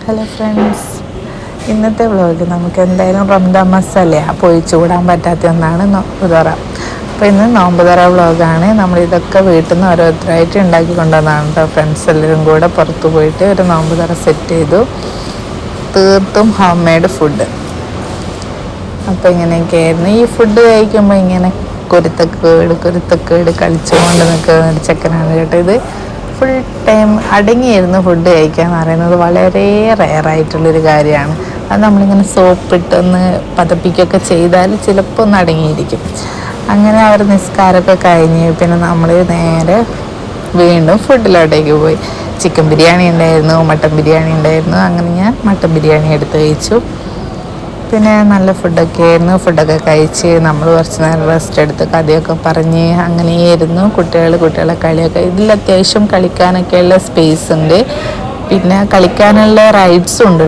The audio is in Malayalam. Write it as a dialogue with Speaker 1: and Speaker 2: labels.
Speaker 1: ഹലോ ഫ്രണ്ട്സ്, ഇന്നത്തെ വ്ളോഗ് നമുക്ക് എന്തായാലും റംദാൻ മസാലയാണ് പോയി ചൂടാൻ പറ്റാത്ത ഒന്നാണ് നോമ്പുതുറ. അപ്പോൾ ഇന്ന് നോമ്പുതുറ വ്ളോഗാണ്. നമ്മളിതൊക്കെ വീട്ടിൽ നിന്ന് ഓരോരുത്തരായിട്ട് ഉണ്ടാക്കി കൊണ്ടുവന്നതാണ് കേട്ടോ. ഫ്രണ്ട്സ് എല്ലാവരും കൂടെ പുറത്ത് പോയിട്ട് ഒരു നോമ്പുതുറ സെറ്റ് ചെയ്തു. തീർത്തും ഹോം മെയ്ഡ് ഫുഡ്. അപ്പോൾ ഇങ്ങനെയൊക്കെയായിരുന്നു. ഈ ഫുഡ് കഴിക്കുമ്പോൾ ഇങ്ങനെ കുരുത്തക്കേട് കളിച്ചുകൊണ്ട് നിൽക്കുന്ന ഒരു ചെക്കനാണ് കേട്ടോ. ഇത് ഫുൾ ടൈം അടങ്ങിയിരുന്ന് ഫുഡ് കഴിക്കുക എന്ന് പറയുന്നത് വളരെ റെയറായിട്ടുള്ളൊരു കാര്യമാണ്. അത് നമ്മളിങ്ങനെ സോപ്പിട്ടൊന്ന് പതപ്പിക്കുകയൊക്കെ ചെയ്താൽ ചിലപ്പോൾ ഒന്ന് അടങ്ങിയിരിക്കും. അങ്ങനെ അവർ നിസ്കാരമൊക്കെ കഴിഞ്ഞ് പിന്നെ നമ്മൾ നേരെ വീണ്ടും ഫുഡിലോട്ടേക്ക് പോയി. ചിക്കൻ ബിരിയാണി ഉണ്ടായിരുന്നു, മട്ടൻ ബിരിയാണി ഉണ്ടായിരുന്നു. അങ്ങനെ ഞാൻ മട്ടൻ ബിരിയാണി എടുത്ത് കഴിച്ചു. പിന്നെ നല്ല ഫുഡൊക്കെ ആയിരുന്നു. ഫുഡൊക്കെ കഴിച്ച് നമ്മൾ കുറച്ച് നേരം റെസ്റ്റ് എടുത്ത് കഥയൊക്കെ പറഞ്ഞ് അങ്ങനെയായിരുന്നു. കുട്ടികളെ കളിയൊക്കെ, ഇതിൽ അത്യാവശ്യം കളിക്കാനൊക്കെയുള്ള സ്പേസ് ഉണ്ട്. പിന്നെ കളിക്കാനുള്ള റൈഡ്സും ഉണ്ട്.